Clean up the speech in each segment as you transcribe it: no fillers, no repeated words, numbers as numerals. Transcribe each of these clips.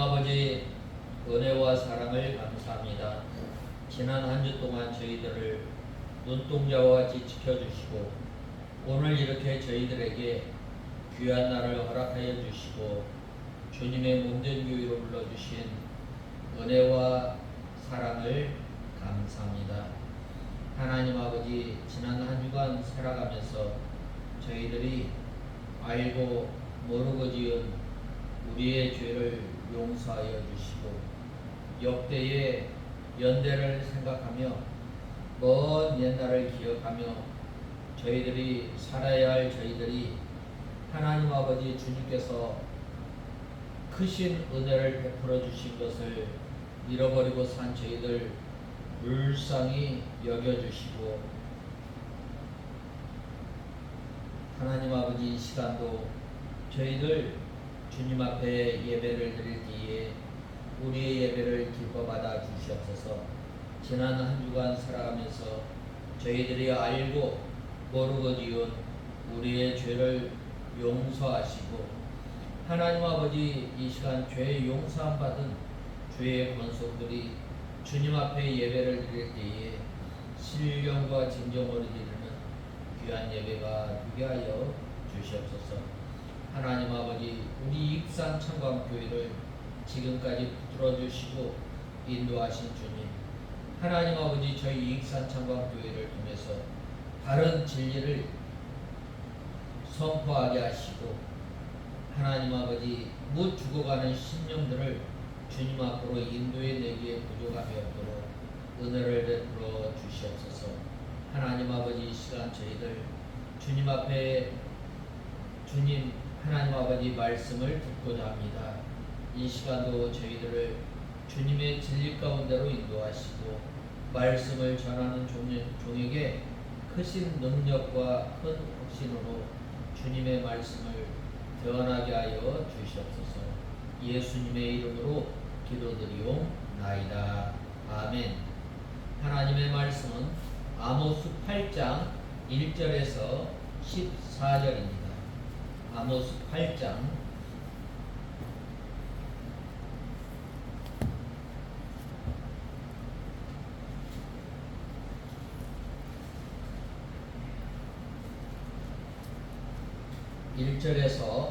아버지, 은혜와 사랑을 감사합니다. 지난 한 주 동안 저희들을 눈동자와 같이 지켜주시고 오늘 이렇게 저희들에게 귀한 날을 허락하여 주시고 주님의 몸된 교회로 불러주신 은혜와 사랑을 감사합니다. 하나님 아버지, 지난 한 주간 살아가면서 저희들이 알고 모르고 지은 우리의 죄를 용서하여 주시고 역대의 연대를 생각하며 먼 옛날을 기억하며 저희들이 살아야 할 저희들이 하나님 아버지 주님께서 크신 은혜를 베풀어 주신 것을 잃어버리고 산 저희들 불쌍히 여겨주시고 하나님 아버지 이 시간도 저희들 주님 앞에 예배를 드릴 때에 우리의 예배를 기뻐 받아 주시옵소서. 지난 한 주간 살아가면서 저희들이 알고 모르고 지은 우리의 죄를 용서하시고 하나님 아버지 이 시간 죄 용서함 받은 주의 권속들이 주님 앞에 예배를 드릴 때에 신령과 진정으로 드리는 귀한 예배가 되게 하여 주시옵소서. 하나님 아버지, 우리 익산 청광교회를 지금까지 붙들어 주시고 인도하신 주님, 하나님 아버지 저희 익산 청광교회를 통해서 바른 진리를 선포하게 하시고 하나님 아버지 못 죽어가는 심령들을 주님 앞으로 인도해 내기에 부족함이 없도록 은혜를 베풀어 주시옵소서. 하나님 아버지 이 시간 저희들 주님 앞에 주님 하나님 아버지 말씀을 듣고자 합니다. 이 시간도 저희들을 주님의 진리 가운데로 인도하시고 말씀을 전하는 종에게 크신 능력과 큰 확신으로 주님의 말씀을 전하게 하여 주시옵소서. 예수님의 이름으로 기도드리옵나이다. 아멘. 하나님의 말씀은 아모스 8장 1절에서 14절입니다. 아모스 8장 1절에서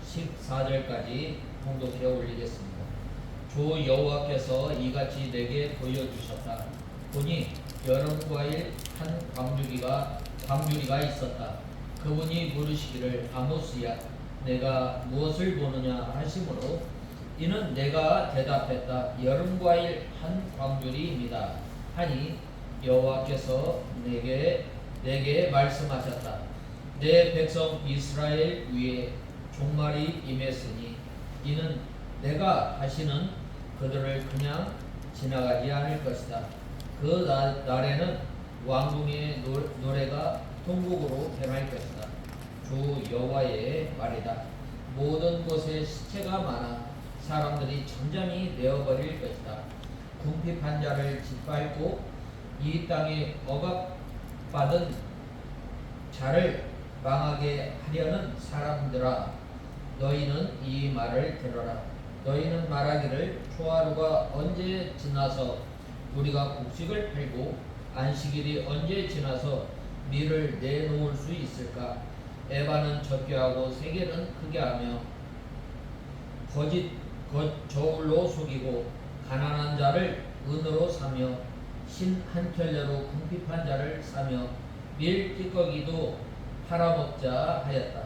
14절까지 통독해 올리겠습니다. 주 여호와께서 이같이 내게 보여주셨다. 보니 여름 과일 한 광주리가 있었다. 그분이 물으시기를 아모스야 내가 무엇을 보느냐 하시므로 이는 내가 대답했다. 여름 과일 한 광주리입니다. 하니 여호와께서 내게 말씀하셨다. 내 백성 이스라엘 위에 종말이 임했으니 이는 내가 다시는 그들을 그냥 지나가지 않을 것이다. 그 날에는 왕궁의 노래가 통곡으로 변할 것이다. 주 여호와의 말이다. 모든 곳에 시체가 많아 사람들이 잠잠히 내어버릴 것이다. 궁핍한 자를 짓밟고 이 땅에 억압받은 자를 망하게 하려는 사람들아, 너희는 이 말을 들어라. 너희는 말하기를 초하루가 언제 지나서 우리가 곡식을 팔고 안식일이 언제 지나서 밀을 내놓을 수 있을까? 에바는 적게 하고 세게는 크게 하며 저울로 속이고 가난한 자를 은으로 사며 신 한 켤레로 궁핍한 자를 사며 밀 찌꺼기도 팔아먹자 하였다.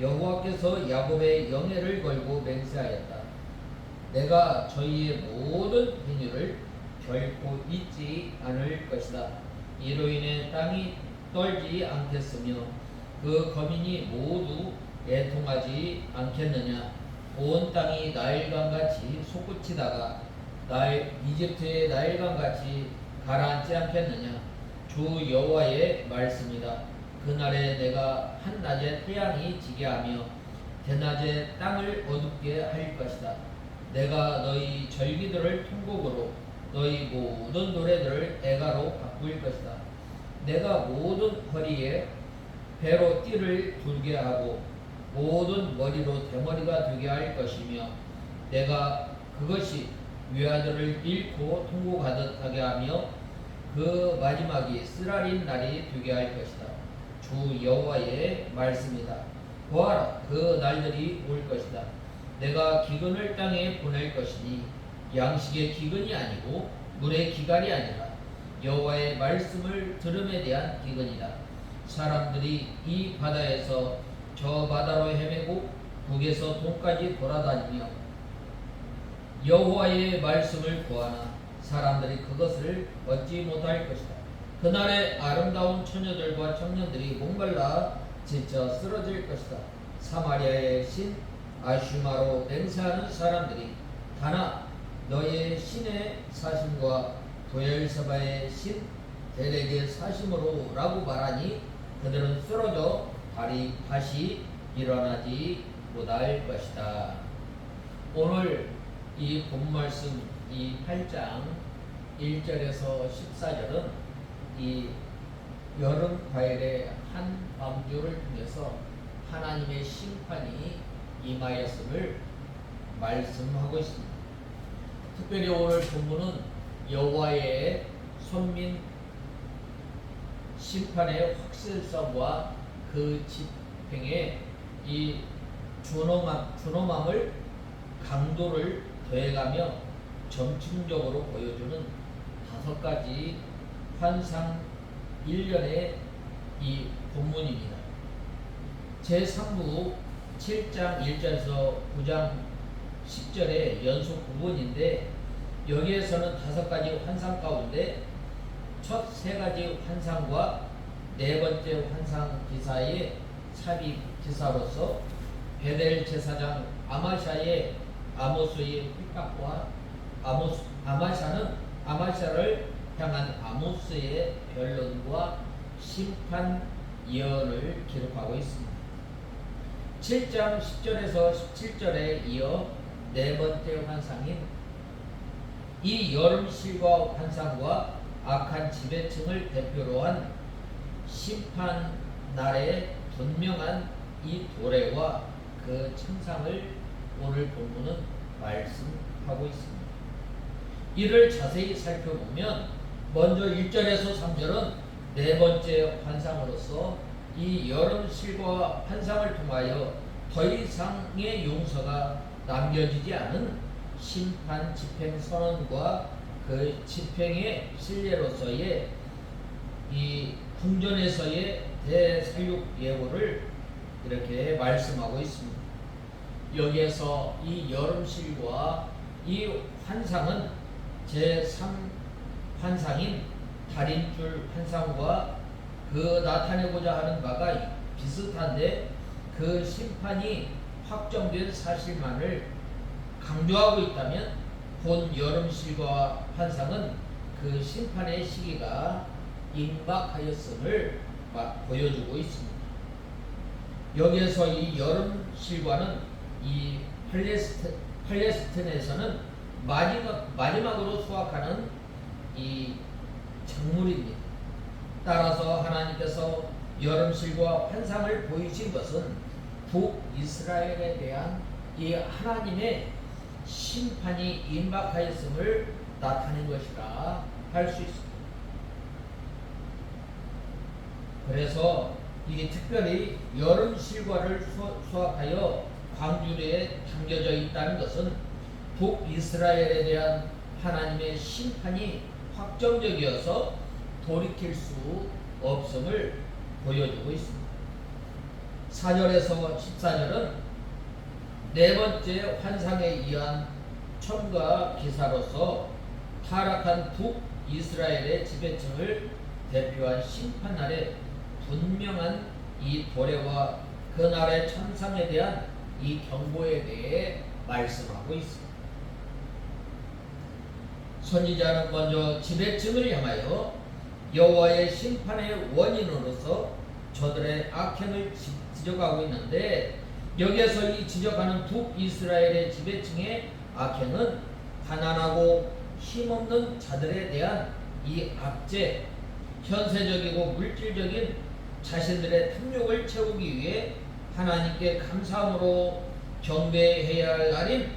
여호와께서 야곱의 영예를 걸고 맹세하였다. 내가 저희의 모든 행위를 결코 잊지 않을 것이다. 이로 인해 땅이 떨지 않겠으며 그 거민이 모두 애통하지 않겠느냐. 온 땅이 나일강같이 솟구치다가 이집트의 나일강같이 가라앉지 않겠느냐. 주 여호와의 말씀이다. 그날에 내가 한낮에 태양이 지게 하며 대낮에 땅을 어둡게 할 것이다. 내가 너희 절기들을 통곡으로 너희 모든 노래들을 애가로 바꿀 것이다. 내가 모든 허리에 배로 띠를 둘게 하고 모든 머리로 대머리가 되게 할 것이며 내가 그것이 외아들을 잃고 통곡하듯 하게 하며 그 마지막이 쓰라린 날이 되게 할 것이다. 주 여호와의 말씀이다. 보아라, 그 날들이 올 것이다. 내가 기근을 땅에 보낼 것이니 양식의 기근이 아니고 물의 기갈이 아니라 여호와의 말씀을 들음에 대한 기근이다. 사람들이 이 바다에서 저 바다로 헤매고 북에서 동까지 돌아다니며 여호와의 말씀을 구하나 사람들이 그것을 얻지 못할 것이다. 그날에 아름다운 처녀들과 청년들이 목말라 지쳐 쓰러질 것이다. 사마리아의 신 아슈마로 맹세하는 사람들이 다나 너의 신의 사심과 부엘세바의 신 델렉의 사심으로 라고 말하니 그들은 쓰러져 다시 일어나지 못할 것이다. 오늘 이 본말씀 이 8장 1절에서 14절은 이 여름 과일의 한 방주를 통해서 하나님의 심판이 임하였음을 말씀하고 있습니다. 특별히 오늘 본문은 여호와의 손민 심판의 확실성과 그 집행의 이 준엄함을 강도를 더해가며 점층적으로 보여주는 5가지 환상 1년의 이 본문입니다. 제3부 7장 1절에서 9장 10절의 연속 부분인데 여기에서는 5가지 환상 가운데 첫 3가지 환상과 4번째 환상 기사의 삽입 기사로서 베델 제사장 아마샤의 아모스의 핍박과 아마샤를 향한 아모스의 변론과 심판 예언을 기록하고 있습니다. 7장 10절에서 17절에 이어 4번째 환상인 이 여름실과 환상과 악한 지배층을 대표로 한 심판 날의 분명한 이 도래와 그 천상을 오늘 본문은 말씀하고 있습니다. 이를 자세히 살펴보면 먼저 1절에서 3절은 4번째 환상으로서 이 여름실과 환상을 통하여 더 이상의 용서가 남겨지지 않은 심판 집행 선언과 그 집행의 신뢰로서의 이 궁전에서의 대살육 예고를 이렇게 말씀하고 있습니다. 여기에서 이 여름실과 이 환상은 제3 환상인 달인줄 환상과 그 나타내고자 하는 바가 비슷한데 그 심판이 확정된 사실만을 강조하고 있다면 본 여름실과 환상은 그 심판의 시기가 임박하였음을 보여주고 있습니다. 여기에서 이 여름실과는 이 팔레스틴에서는 마지막으로 수확하는 이 작물입니다. 따라서 하나님께서 여름실과 환상을 보이신 것은 북이스라엘에 대한 이 하나님의 심판이 임박하였음을 나타낸 것이라 할 수 있습니다. 그래서 이게 특별히 여름실과를 수확하여 광주리에 담겨져 있다는 것은 북이스라엘에 대한 하나님의 심판이 확정적이어서 돌이킬 수 없음을 보여주고 있습니다. 4절에서 14절은 4번째 환상에 의한 첨가 기사로서 타락한 북이스라엘의 지배층을 대표한 심판날의 분명한 이 도래와 그날의 천상에 대한 이 경고에 대해 말씀하고 있습니다. 선지자는 먼저 지배층을 향하여 여호와의 심판의 원인으로서 저들의 악행을 지적하고 있는데 여기에서 이 지적하는 북이스라엘의 지배층의 악행은 가난하고 힘없는 자들에 대한 이 압제, 현세적이고 물질적인 자신들의 탐욕을 채우기 위해 하나님께 감사함으로 경배해야 할 날인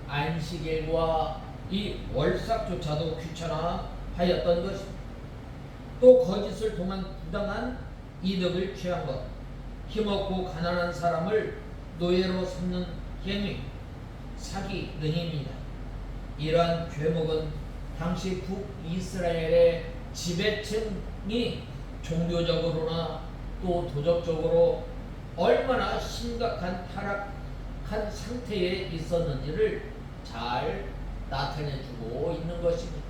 안식일과 이 월삭조차도 귀찮아하였던 것입니다. 또 거짓을 통한 부당한 이득을 취한 것, 힘없고 가난한 사람을 노예로 삼는 행위, 사기 등입니다. 이러한 죄목은 당시 북이스라엘의 지배층이 종교적으로나 또 도덕적으로 얼마나 심각한 타락한 상태에 있었는지를 잘 나타내주고 있는 것입니다.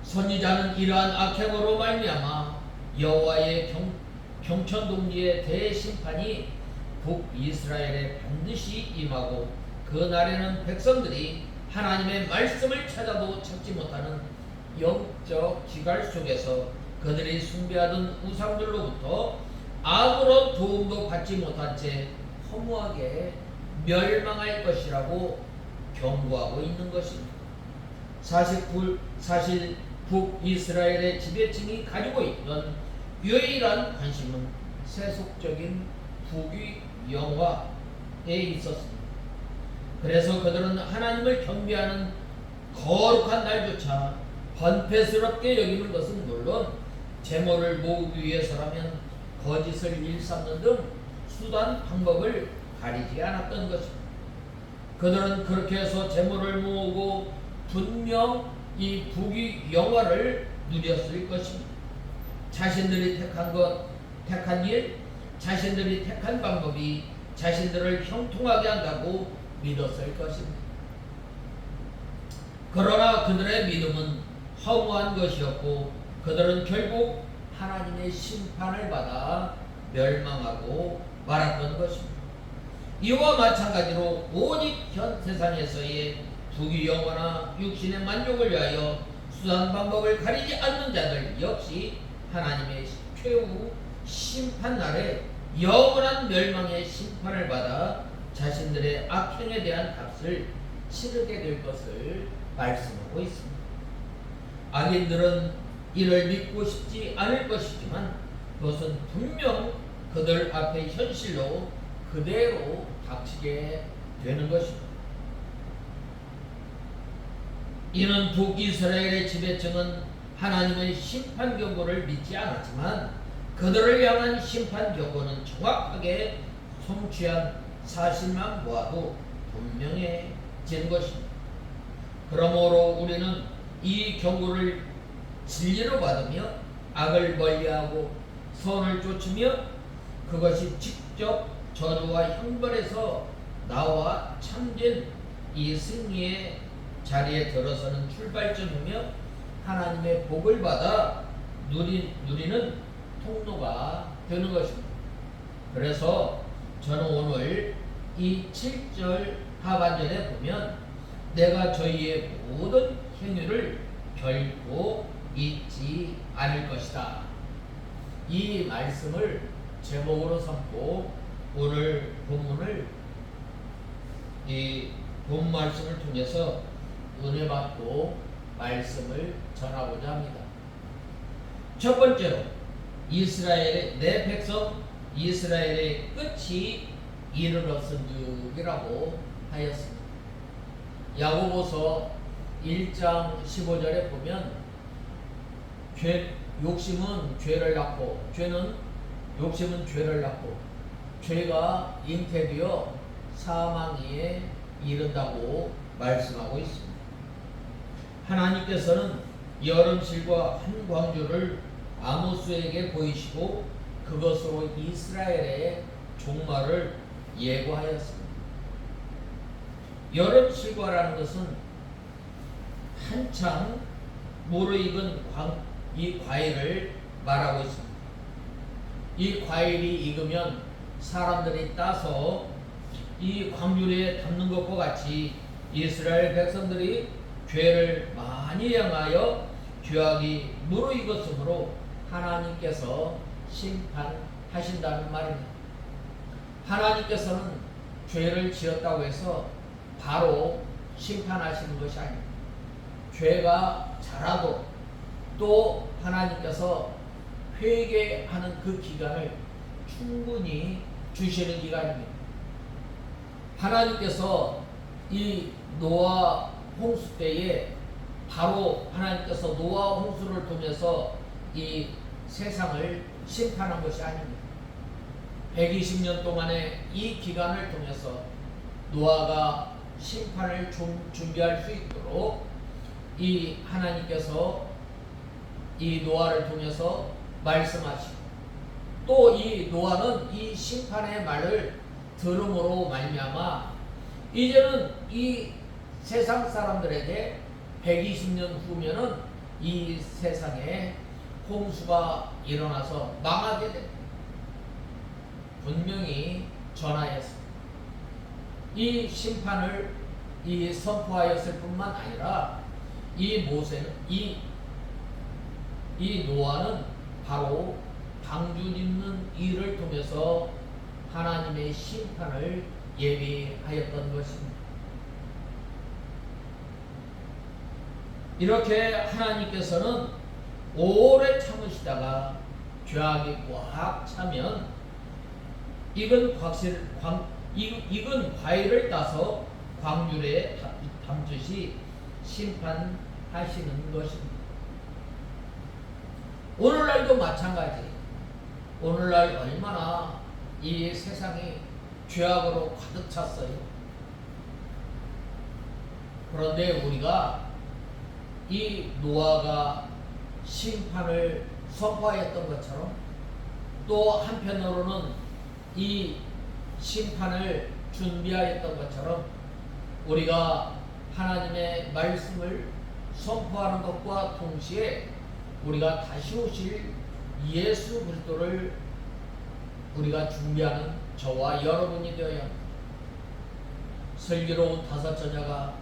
선지자는 이러한 악행으로 말미암아 여호와의 경천동지의 대심판이 북이스라엘에 반드시 임하고 그 날에는 백성들이 하나님의 말씀을 찾아도 찾지 못하는 영적 기갈 속에서 그들이 숭배하던 우상들로부터 아무런 도움도 받지 못한 채 허무하게 멸망할 것이라고 경고하고 있는 것입니다. 사실 북이스라엘의 지배층이 가지고 있던 유일한 관심은 세속적인 부귀 영화에 있었습니다. 그래서 그들은 하나님을 경배하는 거룩한 날조차 번패스럽게 여기는 것은 물론 재물을 모으기 위해서라면 거짓을 일삼는 등 수단 방법을 가리지 않았던 것입니다. 그들은 그렇게 해서 재물을 모으고 분명 이 부귀 영화를 누렸을 것입니다. 자신들이 택한 일, 자신들이 택한 방법이 자신들을 형통하게 한다고 믿었을 것입니다. 그러나 그들의 믿음은 허무한 것이었고 그들은 결국 하나님의 심판을 받아 멸망하고 말았던 것입니다. 이와 마찬가지로 오직 현 세상에서의 부귀 영화나 육신의 만족을 위하여 수단 방법을 가리지 않는 자들 역시 하나님의 최후 심판 날에 영원한 멸망의 심판을 받아 자신들의 악행에 대한 값을 치르게 될 것을 말씀하고 있습니다. 악인들은 이를 믿고 싶지 않을 것이지만 그것은 분명 그들 앞에 현실로 그대로 닥치게 되는 것입니다. 이는 북이스라엘의 지배층은 하나님의 심판 경고를 믿지 않았지만 그들을 향한 심판 경고는 정확하게 성취한 사실만 보아도 분명해진 것입니다. 그러므로 우리는 이 경고를 진리로 받으며 악을 멀리하고 선을 쫓으며 그것이 직접 저주와 형벌에서 나와 참된 이 승리의 자리에 들어서는 출발점이며 하나님의 복을 받아 누리는 통로가 되는 것입니다. 그래서 저는 오늘 이 7절 하반절에 보면 내가 저희의 모든 행위를 결코 잊지 않을 것이다. 이 말씀을 제목으로 삼고 오늘 본문을 이 본 말씀을 통해서 은혜 받고 말씀을 전하고자 합니다. 첫 번째로 이스라엘의 내 백성 이스라엘의 끝이 이르렀은즉이라고 하였습니다. 야고보서 1장 15절에 보면 욕심은 죄를 낳고 욕심은 죄를 낳고 죄가 잉태되어 사망에 이른다고 말씀하고 있습니다. 하나님께서는 여름실과 한 광주를 아모스에게 보이시고 그것으로 이스라엘의 종말을 예고하였습니다. 여름실과라는 것은 한창 무르익은 이 과일을 말하고 있습니다. 이 과일이 익으면 사람들이 따서 이 광주리에 담는 것과 같이 이스라엘 백성들이 죄를 많이 행하여 죄악이 무르익었으므로 하나님께서 심판하신다는 말입니다. 하나님께서는 죄를 지었다고 해서 바로 심판하시는 것이 아닙니다. 죄가 자라도 또 하나님께서 회개하는 그 기간을 충분히 주시는 기간입니다. 하나님께서 이 노아 홍수 때에 바로 하나님께서 노아 홍수를 통해서 이 세상을 심판한 것이 아닙니다. 120년 동안의 이 기간을 통해서 노아가 심판을 준비할 수 있도록 이 하나님께서 이 노아를 통해서 말씀하시고, 또 이 노아는 이 심판의 말을 들음으로 말미암아 이제는 이 세상 사람들에게 120년 후면은 이 세상에 홍수가 일어나서 망하게 됩니다. 분명히 전하였습니다. 이 심판을 이 선포하였을 뿐만 아니라 이 모세는 이 노아는 바로 방주 짓는 일을 통해서 하나님의 심판을 예비하였던 것입니다. 이렇게 하나님께서는 오래 참으시다가 죄악이 꽉 차면 익은 과일을 따서 광주에 담듯이 심판하시는 것입니다. 오늘날도 마찬가지. 오늘날 얼마나 이 세상이 죄악으로 가득 찼어요. 그런데 우리가 이 노아가 심판을 선포하였던 것처럼 또 한편으로는 이 심판을 준비하였던 것처럼 우리가 하나님의 말씀을 선포하는 것과 동시에 우리가 다시 오실 예수 그리스도를 우리가 준비하는 저와 여러분이 되어야 합니다. 슬기로운 다섯 처녀가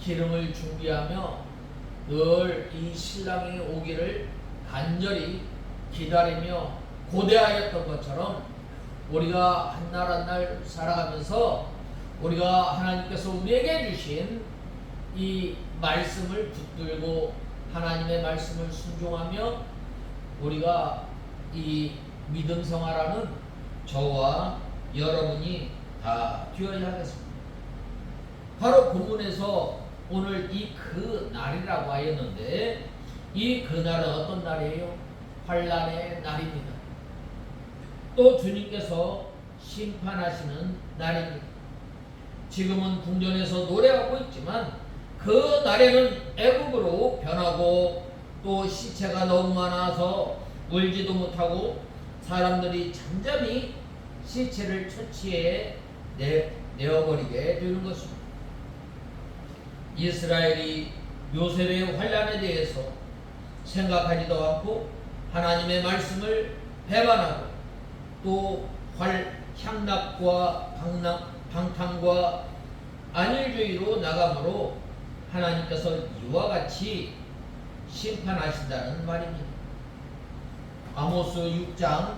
기름을 준비하며 늘 이 신랑이 오기를 간절히 기다리며 고대하였던 것처럼 우리가 한 날 한 날 살아가면서 우리가 하나님께서 우리에게 주신 이 말씀을 붙들고 하나님의 말씀을 순종하며 우리가 이 믿음 생활하는 저와 여러분이 다 되어야 하겠습니다. 바로 본문에서 오늘 이 그 날이라고 하였는데 이 그날은 어떤 날이에요? 환난의 날입니다. 또 주님께서 심판하시는 날입니다. 지금은 궁전에서 노래하고 있지만 그 날에는 애국으로 변하고 또 시체가 너무 많아서 울지도 못하고 사람들이 잠잠히 시체를 처치해 내어버리게 되는 것입니다. 이스라엘이 요셉의 환난에 대해서 생각하지도 않고 하나님의 말씀을 배반하고 또 향락과 방탕과 안일주의로 나가므로 하나님께서 이와 같이 심판하신다는 말입니다. 아모스 6장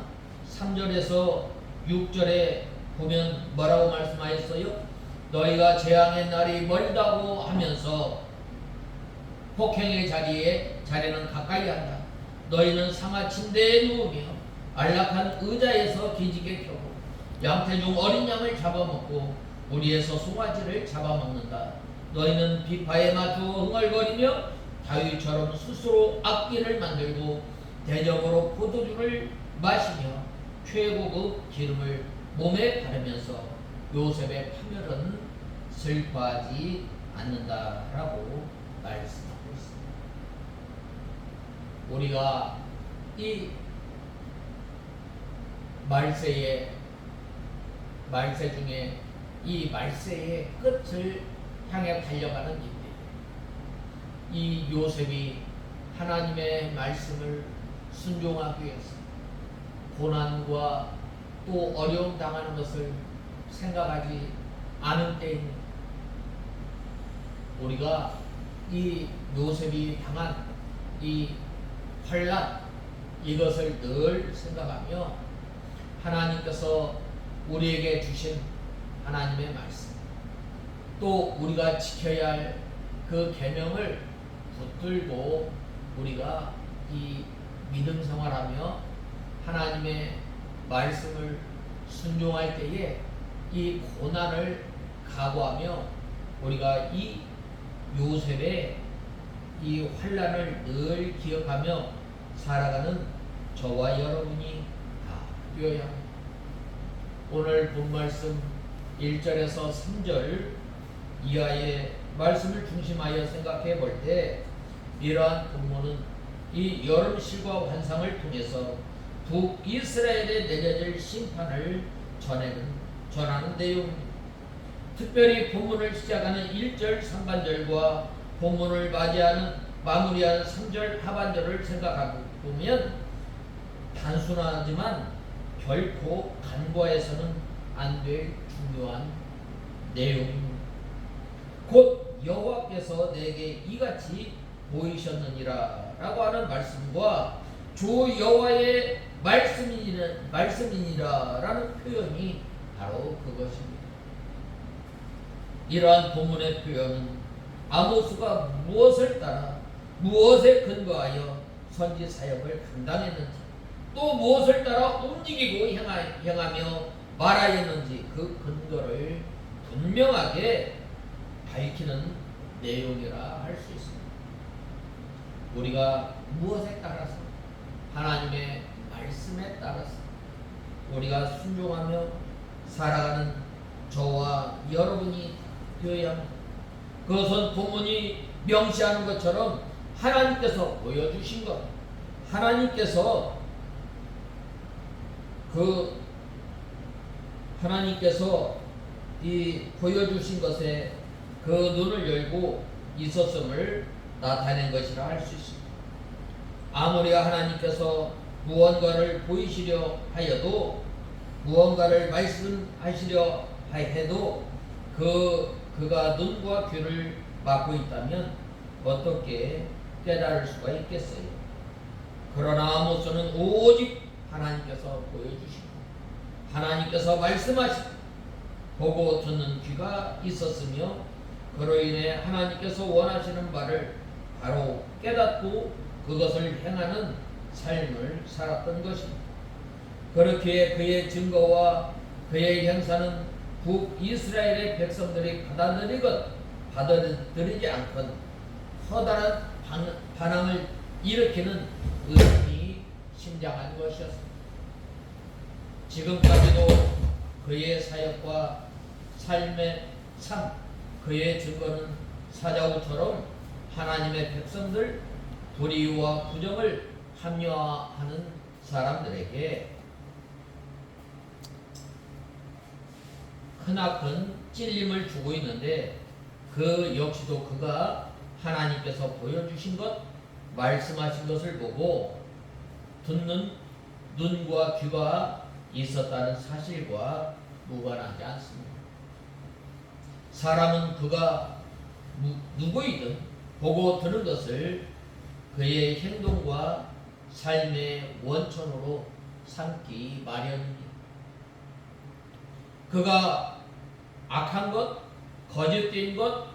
3절에서 6절에 보면 뭐라고 말씀하였어요? 너희가 재앙의 날이 멀다고 하면서 폭행의 자리는 가까이 한다. 너희는 상하 침대에 누우며 안락한 의자에서 기지개 펴고 양태중 어린 양을 잡아먹고 우리에서 송아지를 잡아먹는다. 너희는 비파에 맞추어 흥얼거리며 다윗처럼 스스로 악기를 만들고 대적으로 포도주를 마시며 최고급 기름을 몸에 바르면서 요셉의 파멸은 슬퍼하지 않는다라고 말씀하고 있습니다. 우리가 이 말세 중에 이 말세의 끝을 향해 달려가는 인물, 이 요셉이 하나님의 말씀을 순종하기 위해서 고난과 또 어려움 당하는 것을 생각하지 않은 때입니다. 우리가 이 요셉이 당한 이 환난, 이것을 늘 생각하며 하나님께서 우리에게 주신 하나님의 말씀, 또 우리가 지켜야 할 그 계명을 붙들고 우리가 이 믿음 생활하며 하나님의 말씀을 순종할 때에 이 고난을 각오하며 우리가 이 요셉의 이 환난을 늘 기억하며 살아가는 저와 여러분이 다 되어야 합니다. 오늘 본 말씀 1절에서 3절 이하의 말씀을 중심하여 생각해 볼 때 이러한 본문은 이 여름실과 환상을 통해서 북이스라엘에 내려질 심판을 전하는 내용입니다. 특별히 본문을 시작하는 1절 상반절과 본문을 마무리하는 3절 하반절을 생각하고 보면 단순하지만 결코 간과해서는 안 될 중요한 내용입니다. 곧 여호와께서 내게 이같이 보이셨느니라 라고 하는 말씀과 주 여호와의 말씀이니라 라는 표현이 바로 그것입니다. 이러한 본문의 표현은 아모스가 무엇을 따라 무엇에 근거하여 선지 사역을 감당했는지 또 무엇을 따라 움직이고 행하며 말하였는지 그 근거를 분명하게 밝히는 내용이라 할 수 있습니다. 우리가 무엇에 따라서 하나님의 말씀에 따라서 우리가 순종하며 살아가는 저와 여러분이 되어야 합니다. 그것은 본문이 명시하는 것처럼 하나님께서 보여주신 것, 하나님께서 이 보여주신 것에 그 눈을 열고 있었음을 나타낸 것이라 할 수 있습니다. 아무리 하나님께서 무언가를 보이시려 하여도 무언가를 말씀하시려 해도 그가 눈과 귀를 막고 있다면 어떻게 깨달을 수가 있겠어요? 그러나 아모스는 오직 하나님께서 보여주시고 하나님께서 말씀하시고 보고 듣는 귀가 있었으며 그로 인해 하나님께서 원하시는 바를 바로 깨닫고 그것을 행하는 삶을 살았던 것입니다. 그렇기에 그의 증거와 그의 행사는 북이스라엘의 백성들이 받아들이지 않건 커다란 반항을 일으키는 의심이 심장한 것이었습니다. 지금까지도 그의 사역과 삶의 삶, 그의 증거는 사자우처럼 하나님의 백성들 불의와 부정을 합리화하는 사람들에게 크나큰 찔림을 주고 있는데 그 역시도 그가 하나님께서 보여주신 것, 말씀하신 것을 보고 듣는 눈과 귀가 있었다는 사실과 무관하지 않습니다. 사람은 그가 누구이든 보고 들은 것을 그의 행동과 삶의 원천으로 삼기 마련입니다. 그가 악한 것, 거짓된 것,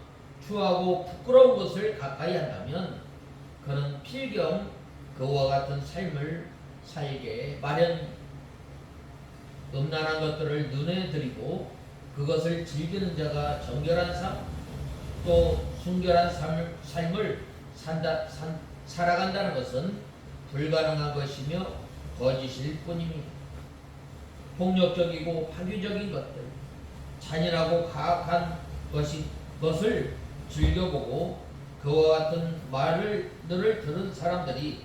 추하고 부끄러운 것을 가까이 한다면 그는 필경 그와 같은 삶을 살게 마련입니다. 음란한 것들을 눈에 들이고 그것을 즐기는 자가 정결한 삶, 또 순결한 삶을 살아간다는 것은 불가능한 것이며 거짓일 뿐입니다. 폭력적이고 파괴적인 것들, 잔인하고 가악한 것을 즐겨보고 그와 같은 말을 들은 사람들이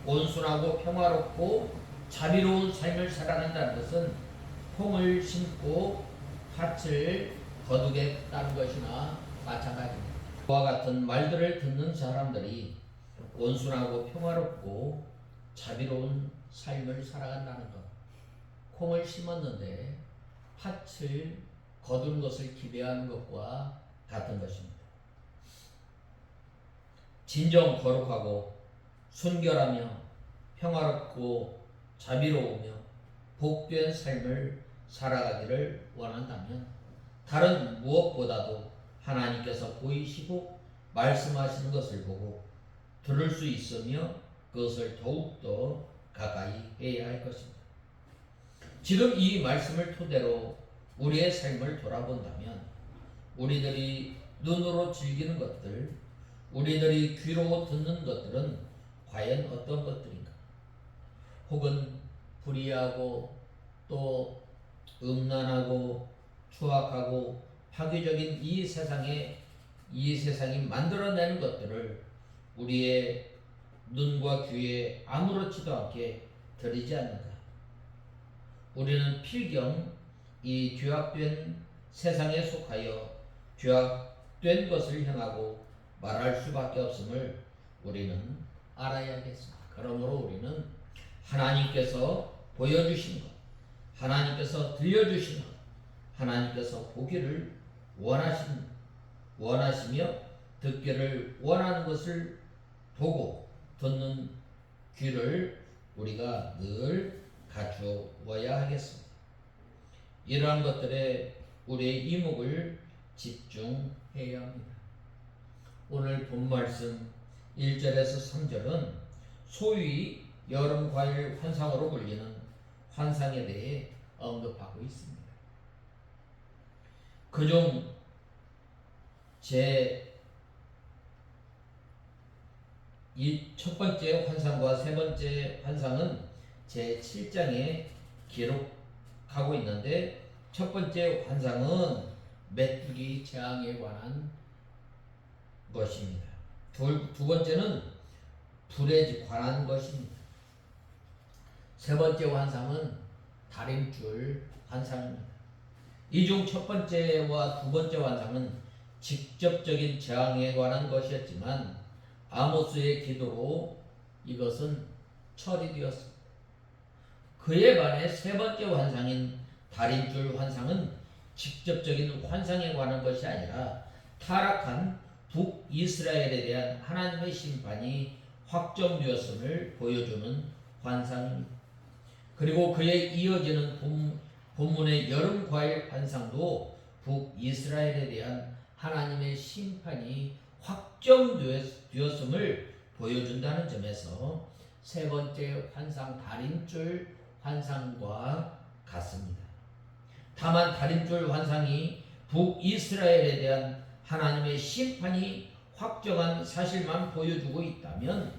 온순하고 평화롭고 자비로운 삶을 살아간다는 것은 콩을 심고 밭을 거두겠다는 것이나 마찬가지입니다. 그와 같은 말들을 듣는 사람들이 온순하고 평화롭고 자비로운 삶을 살아간다는 것, 콩을 심었는데 팥을 거둔 것을 기대하는 것과 같은 것입니다. 진정 거룩하고 순결하며 평화롭고 자비로우며 복된 삶을 살아가기를 원한다면 다른 무엇보다도 하나님께서 보이시고 말씀하시는 것을 보고 들을 수 있으며 그것을 더욱더 가까이 해야 할 것입니다. 지금 이 말씀을 토대로 우리의 삶을 돌아본다면 우리들이 눈으로 즐기는 것들, 우리들이 귀로 듣는 것들은 과연 어떤 것들인가? 혹은 불의하고 또 음란하고 추악하고 파괴적인 이 세상이 만들어내는 것들을 우리의 눈과 귀에 아무렇지도 않게 들이지 않는가? 우리는 필경 이 죄악된 세상에 속하여 죄악된 것을 향하고 말할 수밖에 없음을 우리는 알아야겠습니다. 그러므로 우리는 하나님께서 보여주신 것, 하나님께서 들려주신 것, 하나님께서 보기를 원하시며 듣기를 원하는 것을 보고 듣는 귀를 우리가 늘 갖추어야 하겠습니다. 이러한 것들에 우리의 이목을 집중해야 합니다. 오늘 본 말씀 1절에서 3절은 소위 여름 과일 환상으로 불리는 환상에 대해 언급하고 있습니다. 그중 이 첫 번째 환상과 세 번째 환상은 제 7장에 기록하고 있는데, 첫 번째 환상은 메뚜기 재앙에 관한 것입니다. 두 번째는 불에 관한 것입니다. 세 번째 환상은 다림줄 환상입니다. 이 중 첫 번째와 두 번째 환상은 직접적인 재앙에 관한 것이었지만 아모스의 기도로 이것은 처리되었습니다. 그에 반해 세 번째 환상인 다림줄 환상은 직접적인 환상에 관한 것이 아니라 타락한 북이스라엘에 대한 하나님의 심판이 확정되었음을 보여주는 환상입니다. 그리고 그에 이어지는 본문의 여름 과일 환상도 북이스라엘에 대한 하나님의 심판이 확정되었음을 보여준다는 점에서 세 번째 환상 다림줄 환상과 같습니다. 다만 다림줄 환상이 북이스라엘에 대한 하나님의 심판이 확정한 사실만 보여주고 있다면,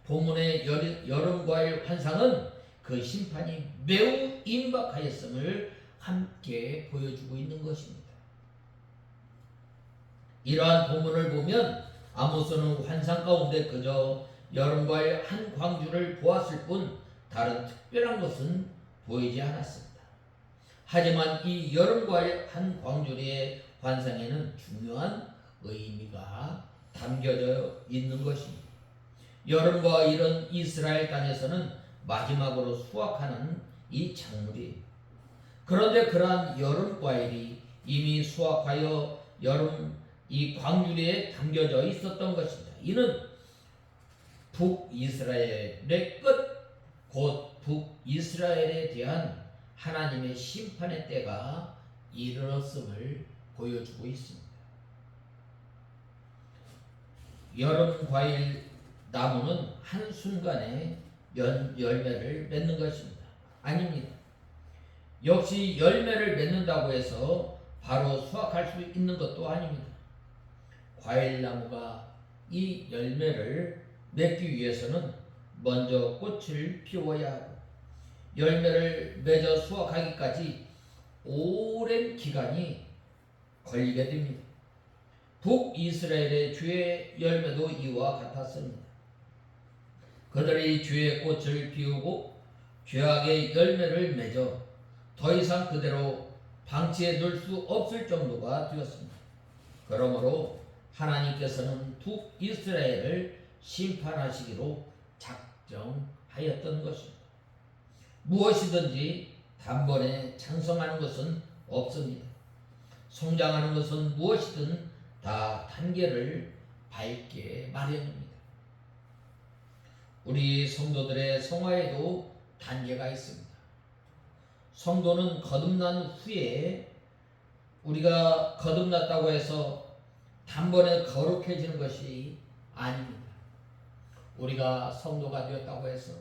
본문의 여름과일 환상은 그 심판이 매우 임박하였음을 함께 보여주고 있는 것입니다. 이러한 본문을 보면 아모스는 환상 가운데 그저 여름과일 한 광주를 보았을 뿐 다른 특별한 것은 보이지 않았습니다. 하지만 이 여름과일 한 광주리의 환상에는 중요한 의미가 담겨져 있는 것입니다. 여름과 이런 이스라엘 땅에서는 마지막으로 수확하는 이 작물이에요. 그런데 그러한 여름과일이 이미 수확하여 여름 이 광주리에 담겨져 있었던 것입니다. 이는 북이스라엘의 끝, 곧 북이스라엘에 대한 하나님의 심판의 때가 이르렀음을 보여주고 있습니다. 여름 과일 나무는 한순간에 열매를 맺는 것입니다. 아닙니다. 역시 열매를 맺는다고 해서 바로 수확할 수 있는 것도 아닙니다. 과일나무가 이 열매를 맺기 위해서는 먼저 꽃을 피워야 하고 열매를 맺어 수확하기까지 오랜 기간이 걸리게 됩니다. 북이스라엘의 주의 열매도 이와 같았습니다. 그들이 주의 꽃을 피우고 죄악의 열매를 맺어 더 이상 그대로 방치해 둘 수 없을 정도가 되었습니다. 그러므로 하나님께서는 북이스라엘을 심판하시기로 작정하였던 것입니다. 무엇이든지 단번에 창성하는 것은 없습니다. 성장하는 것은 무엇이든 다 단계를 밟게 마련입니다. 우리 성도들의 성화에도 단계가 있습니다. 성도는 거듭난 후에 우리가 거듭났다고 해서 단번에 거룩해지는 것이 아닙니다. 우리가 성도가 되었다고 해서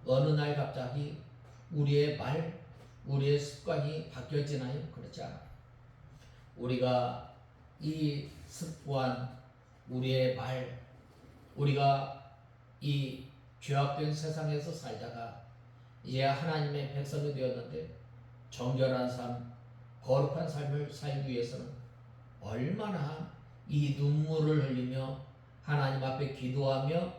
어느 날 갑자기 우리의 말, 우리의 습관이 바뀌어지나요? 그렇지 않아요. 우리가 이 습관, 우리의 말, 우리가 이 죄악된 세상에서 살다가 이제 하나님의 백성이 되었는데 정결한 삶, 거룩한 삶을 살기 위해서는 얼마나 이 눈물을 흘리며 하나님 앞에 기도하며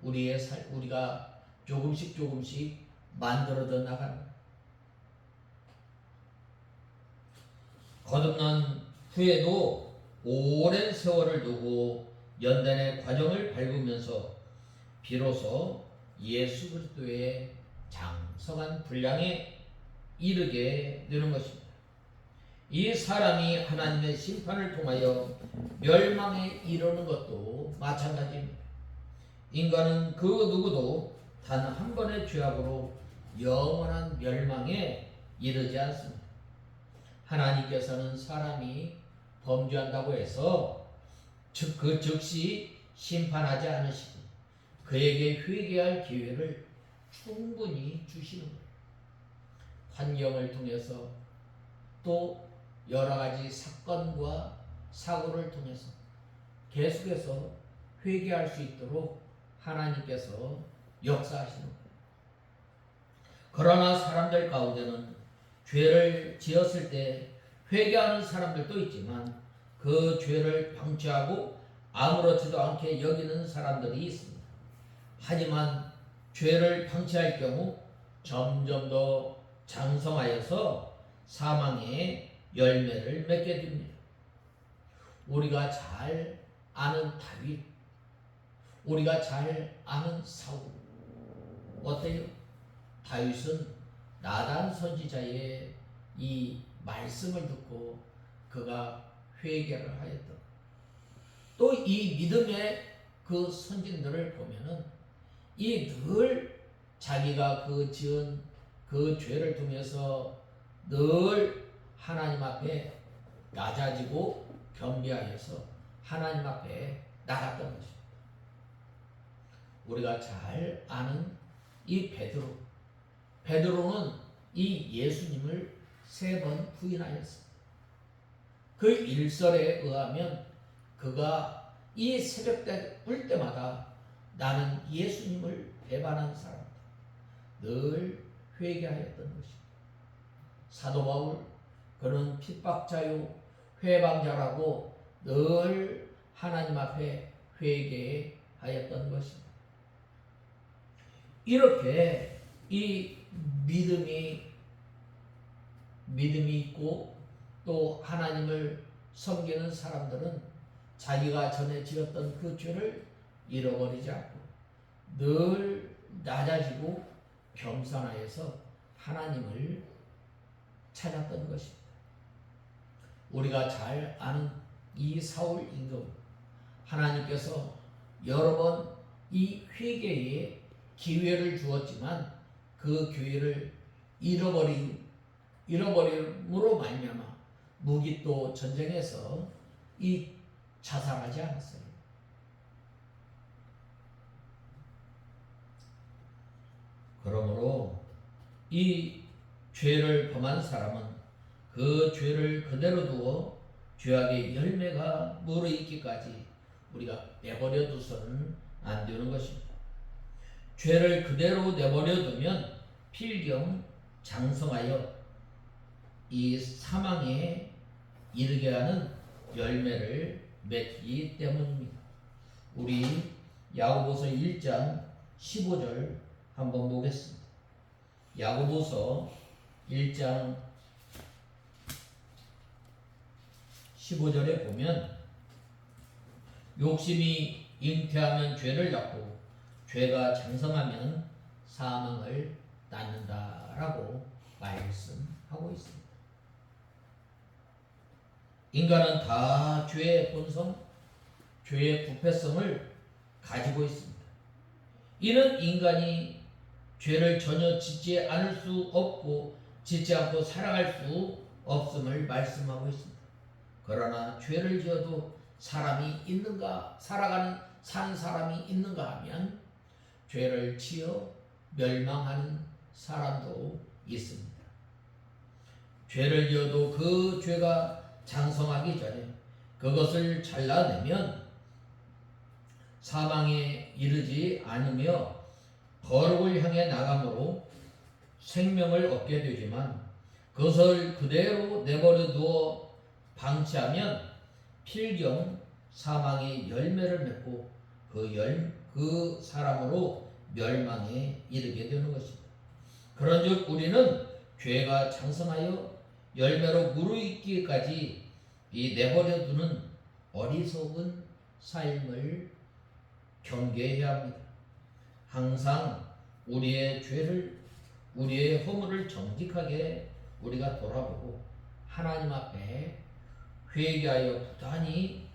우리가 조금씩 만들어져 나가는 거듭난 후에도 오랜 세월을 두고 연단의 과정을 밟으면서 비로소 예수 그리스도의 장성한 분량에 이르게 되는 것입니다. 이 사람이 하나님의 심판을 통하여 멸망에 이르는 것도 마찬가지입니다. 인간은 그 누구도 단 한 번의 죄악으로 영원한 멸망에 이르지 않습니다. 하나님께서는 사람이 범죄한다고 해서 그 즉시 심판하지 않으시고 그에게 회개할 기회를 충분히 주시는 거예요. 환경을 통해서 또 여러 가지 사건과 사고를 통해서 계속해서 회개할 수 있도록 하나님께서 역사하시는 거예요. 그러나 사람들 가운데는 죄를 지었을 때 회개하는 사람들도 있지만 그 죄를 방치하고 아무렇지도 않게 여기는 사람들이 있습니다. 하지만 죄를 방치할 경우 점점 더 장성하여서 사망의 열매를 맺게 됩니다. 우리가 잘 아는 다윗, 우리가 잘 아는 사울, 어때요? 다윗은 나단 선지자의 이 말씀을 듣고 그가 회개를 하였던, 또 이 믿음의 그 선진들을 보면은 이 늘 자기가 그 지은 그 죄를 통해서 늘 하나님 앞에 낮아지고 겸비하여서 하나님 앞에 나갔던 것입니다. 우리가 잘 아는 이 베드로는 이 예수님을 3번 부인하였습니다. 그 일설에 의하면 그가 이 새벽때 울 때마다 나는 예수님을 배반한 사람이다, 늘 회개하였던 것입니다. 사도 바울, 그는 핍박자요 회방자라고 늘 하나님 앞에 회개하였던 것입니다. 이렇게 이 믿음이 있고 또 하나님을 섬기는 사람들은 자기가 전에 지었던 그 죄를 잃어버리지 않고 늘 낮아지고 겸손하여서 하나님을 찾았던 것입니다. 우리가 잘 아는 이 사울 임금, 하나님께서 여러 번 이 회개에 기회를 주었지만 그 기회를 잃어버림으로 말미암아 무기또 전쟁에서 이 자살하지 않았어요. 그러므로 이 죄를 범한 사람은 그 죄를 그대로 두어 죄악의 열매가 무르익기까지 우리가 내버려 두서는 안 되는 것입니다. 죄를 그대로 내버려 두면 필경 장성하여 이 사망에 이르게 하는 열매를 맺기 때문입니다. 우리 야고보서 1장 15절 한번 보겠습니다. 야고보서 1장 15절에 보면 욕심이 잉태하면 죄를 낳고 죄가 장성하면 사망을 낳는다라고 말씀하고 있습니다. 인간은 다 죄의 본성, 죄의 부패성을 가지고 있습니다. 이는 인간이 죄를 전혀 짓지 않을 수 없고 짓지 않고 살아갈 수 없음을 말씀하고 있습니다. 그러나 죄를 지어도 사람이 있는가, 사는 사람이 있는가 하면 죄를 지어 멸망하는 사람도 있습니다. 죄를 지어도 그 죄가 장성하기 전에 그것을 잘라내면 사망에 이르지 않으며 거룩을 향해 나감으로 생명을 얻게 되지만 그것을 그대로 내버려 두어 방치하면 필경 사망의 열매를 맺고 그 사람으로 멸망에 이르게 되는 것입니다. 그런즉 우리는 죄가 장성하여 열매로 무르익기까지 이 내버려 두는 어리석은 삶을 경계해야 합니다. 항상 우리의 죄를, 우리의 허물을 정직하게 우리가 돌아보고 하나님 앞에 회개하여 부단히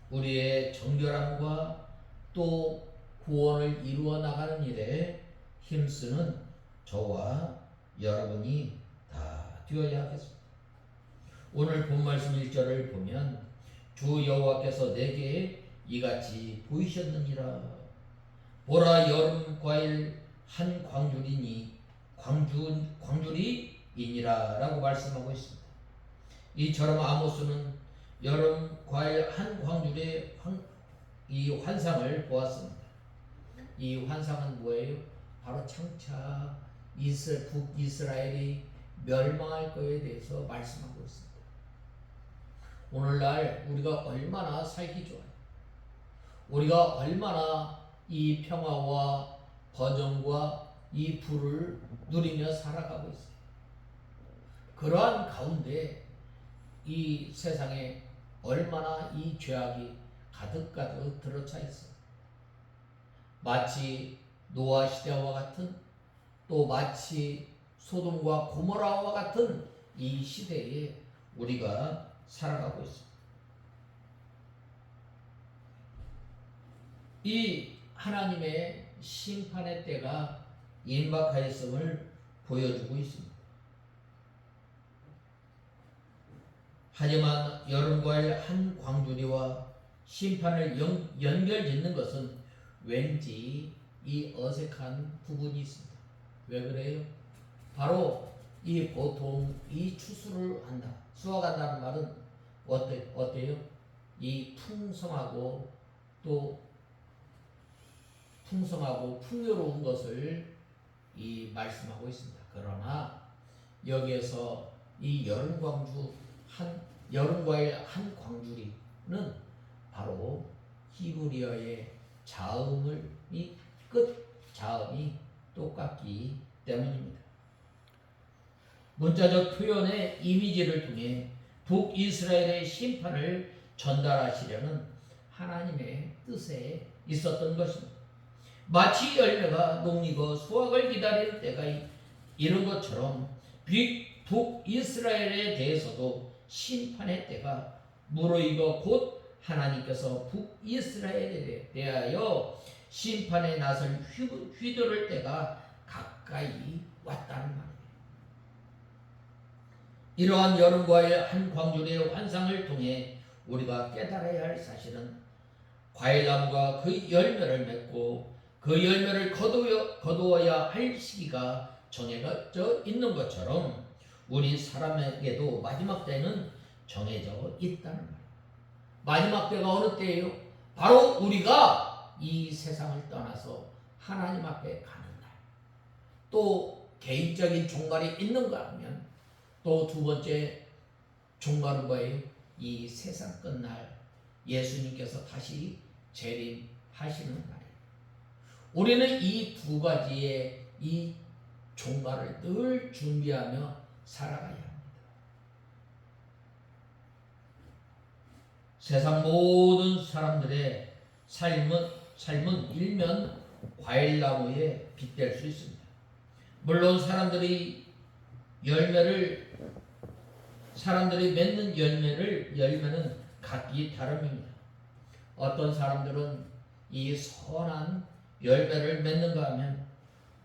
우리의 정결함과 또 구원을 이루어 나가는 일에 힘쓰는 저와 여러분이 다 되어야 하겠습니다. 오늘 본 말씀 1절을 보면 주 여호와께서 내게 이같이 보이셨느니라. 보라, 여름 과일 한 광줄이니라 라고 말씀하고 있습니다. 이처럼 아모스는 여름 과일 한 광줄의 이 환상을 보았습니다. 이 환상은 뭐예요? 바로 장차 북이스라엘이 멸망할 것에 대해서 말씀하고 있습니다. 오늘날 우리가 얼마나 살기 좋아요. 우리가 얼마나 이 평화와 번영과 이 부를 누리며 살아가고 있어요. 그러한 가운데 이 세상에 얼마나 이 죄악이 가득가득 들어차 있어요. 마치 노아 시대와 같은, 또 마치 소돔과 고모라와 같은 이 시대에 우리가 살아가고 있습니다. 이 하나님의 심판의 때가 임박하였음을 보여주고 있습니다. 하지만 여름과일 한 광주리와 심판을 연결짓는 것은 왠지 이 어색한 부분이 있습니다. 왜 그래요? 바로 이 보통 이 추수를 한다, 수확한다는 말은 어때요? 이 풍성하고 또 풍요로운 것을 이 말씀하고 있습니다. 그러나 여기에서 이 여름과일 한 광주리는 바로 히브리어의 자음이 똑같기 때문입니다. 문자적 표현의 이미지를 통해 북이스라엘의 심판을 전달하시려는 하나님의 뜻에 있었던 것입니다. 마치 열매가 녹이고 수확을 기다리는 때가 이런 것처럼 북이스라엘에 대해서도 심판의 때가 무르익어 곧 하나님께서 북이스라엘에 대하여 심판에 나설 휘두를 때가 가까이 왔다는 말이에요. 이러한 여름과일 한 광주리의 환상을 통해 우리가 깨달아야 할 사실은 과일나무가 그 열매를 맺고 그 열매를 거두어야 할 시기가 정해져 있는 것처럼 우리 사람에게도 마지막 때는 정해져 있다는 말이에요. 마지막 때가 어느 때예요? 바로 우리가 이 세상을 떠나서 하나님 앞에 가는 날. 또 개인적인 종말이 있는가 하면 또 두 번째 종말은 뭐예요? 이 세상 끝날 예수님께서 다시 재림하시는 날이에요. 우리는 이 두 가지의 이 종말을 늘 준비하며 살아가야 합니다. 세상 모든 사람들의 삶은 일면 과일나무에 빗댈 수 있습니다. 물론 사람들이 맺는 열매는 각기 다릅니다. 어떤 사람들은 이 선한 열매를 맺는가 하면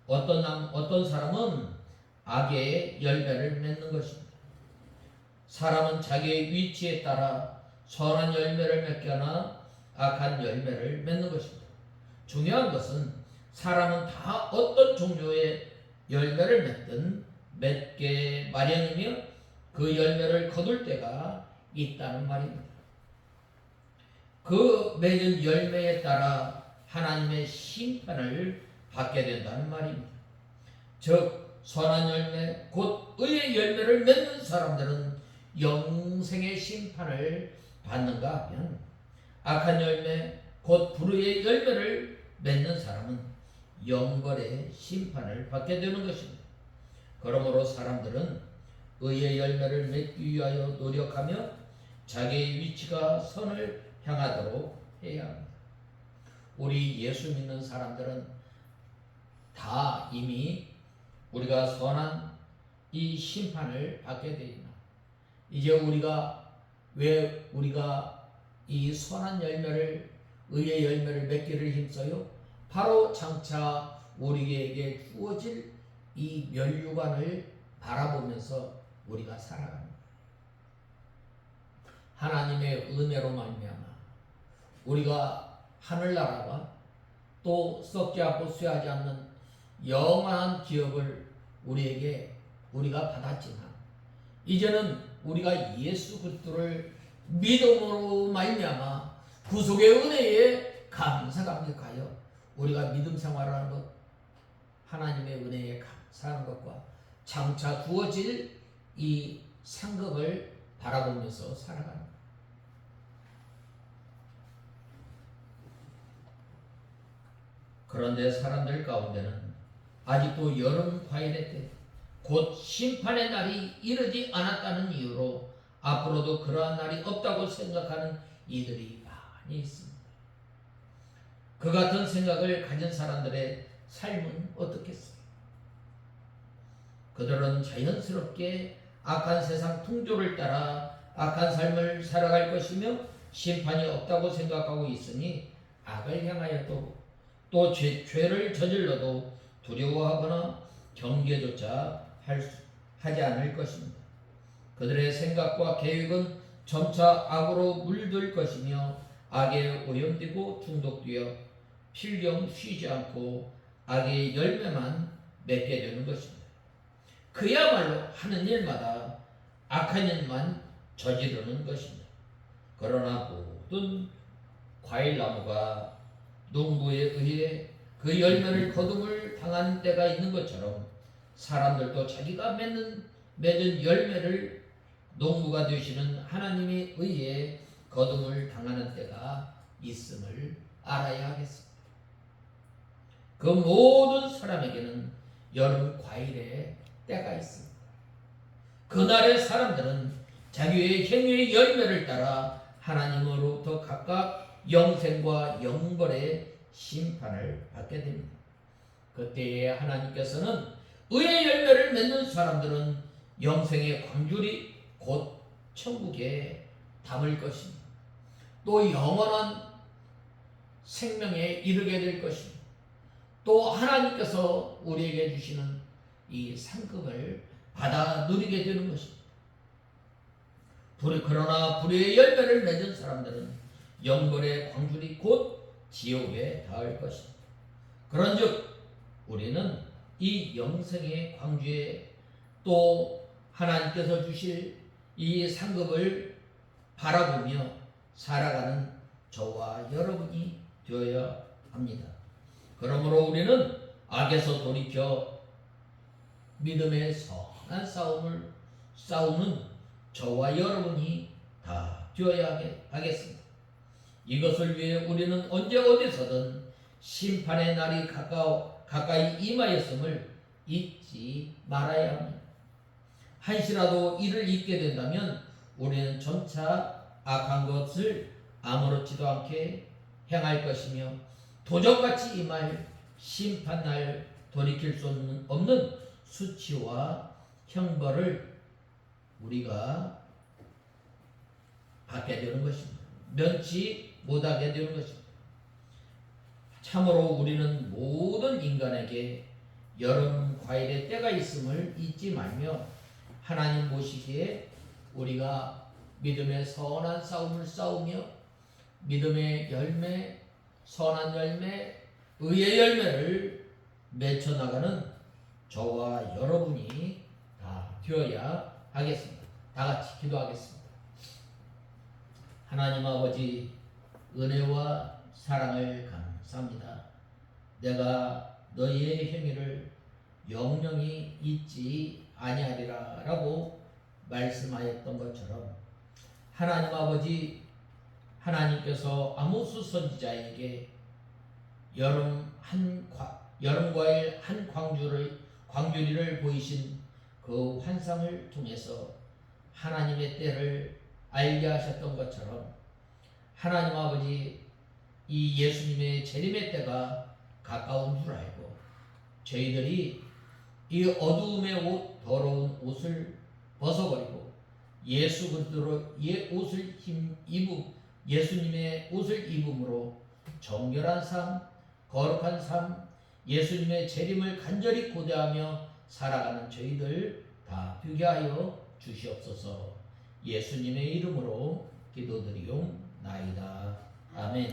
어떤 사람은 악의 열매를 맺는 것입니다. 사람은 자기의 위치에 따라 선한 열매를 맺거나 악한 열매를 맺는 것입니다. 중요한 것은 사람은 다 어떤 종류의 열매를 맺게 마련이며 그 열매를 거둘 때가 있다는 말입니다. 그 맺은 열매에 따라 하나님의 심판을 받게 된다는 말입니다. 즉 선한 열매 곧 의의 열매를 맺는 사람들은 영생의 심판을 받는가 하면, 악한 열매 곧 불의의 열매를 맺는 사람은 영벌의 심판을 받게 되는 것입니다. 그러므로 사람들은 의의 열매를 맺기 위하여 노력하며 자기의 위치가 선을 향하도록 해야 합니다. 우리 예수 믿는 사람들은 다 이미 우리가 선한 이 심판을 받게 되있나, 이제 왜 우리가 이 선한 열매를, 의의 열매를 맺기를 힘써요? 바로 장차 우리에게 주어질 이 면류관을 바라보면서 우리가 살아갑니다. 하나님의 은혜로 말미암아 우리가 하늘나라와 또 썩지 않고 쇠하지 않는 영원한 기업을 우리가 받았지만, 이제는 우리가 예수 그리스도를 믿음으로 말미암아 구속의 은혜에 감사감격하여 우리가 믿음 생활을 하는 것, 하나님의 은혜에 감사하는 것과 장차 주어질 이 상급을 바라보면서 살아가는 것. 그런데 사람들 가운데는 아직도 여름 과일의 때, 곧 심판의 날이 이르지 않았다는 이유로 앞으로도 그러한 날이 없다고 생각하는 이들이 많이 있습니다. 그 같은 생각을 가진 사람들의 삶은 어떻겠어요? 그들은 자연스럽게 악한 세상 풍조를 따라 악한 삶을 살아갈 것이며 심판이 없다고 생각하고 있으니 악을 향하여도 또 죄를 저질러도 두려워하거나 경계조차 하지 않을 것입니다. 그들의 생각과 계획은 점차 악으로 물들 것이며 악에 오염되고 중독되어 필경 쉬지 않고 악의 열매만 맺게 되는 것입니다. 그야말로 하는 일마다 악한 일만 저지르는 것입니다. 그러나 모든 과일나무가 농부에 의해 그 열매를 거둠을 당하는 때가 있는 것처럼, 사람들도 자기가 맺은 열매를 농부가 되시는 하나님에 의해 거둠을 당하는 때가 있음을 알아야 하겠습니다. 그 모든 사람에게는 여름 과일의 때가 있습니다. 그날의 사람들은 자기의 행위의 열매를 따라 하나님으로부터 각각 영생과 영벌의 심판을 받게 됩니다. 그때에 하나님께서는 의의 열매를 맺는 사람들은 영생의 광주리 곧 천국에 담을 것입니다. 또 영원한 생명에 이르게 될 것입니다. 또 하나님께서 우리에게 주시는 이 상급을 받아 누리게 되는 것입니다. 그러나 불의의 열매를 맺은 사람들은 영벌의 광주리 곧 지옥에 닿을 것입니다. 그런즉 우리는 이 영생의 광주에 또 하나님께서 주실 이 상급을 바라보며 살아가는 저와 여러분이 되어야 합니다. 그러므로 우리는 악에서 돌이켜 믿음의 선한 싸움을 싸우는 저와 여러분이 다 되어야 하겠습니다. 이것을 위해 우리는 언제 어디서든 심판의 날이 가까이 임하였음을 잊지 말아야 합니다. 한시라도 이를 잊게 된다면 우리는 점차 악한 것을 아무렇지도 않게 행할 것이며 도적같이 임할 심판날 돌이킬 수 없는 수치와 형벌을 우리가 받게 되는 것입니다. 면치 못하게 되는 것입니다. 참으로 우리는 모든 인간에게 여름 과일의 때가 있음을 잊지 말며 하나님 보시기에 우리가 믿음의 선한 싸움을 싸우며 믿음의 열매, 선한 열매, 의의 열매를 맺혀나가는 저와 여러분이 다 되어야 하겠습니다. 다 같이 기도하겠습니다. 하나님 아버지, 은혜와 사랑을 감사합니다. 내가 너희의 행위를 영영히 잊지 아니하리라 라고 말씀하였던 것처럼 하나님 아버지, 하나님께서 아모스 선지자에게 여름과일 한 광주리를 보이신 그 환상을 통해서 하나님의 때를 알게 하셨던 것처럼 하나님 아버지, 이 예수님의 재림의 때가 가까운 줄 알고 저희들이 이 어두움의 옷, 더러운 옷을 벗어버리고 예수 그리스도의 옷을 예수님의 옷을 입음으로 정결한 삶, 거룩한 삶, 예수님의 재림을 간절히 고대하며 살아가는 저희들 다 되게 하여 주시옵소서. 예수님의 이름으로 기도드리옵나이다. 아멘.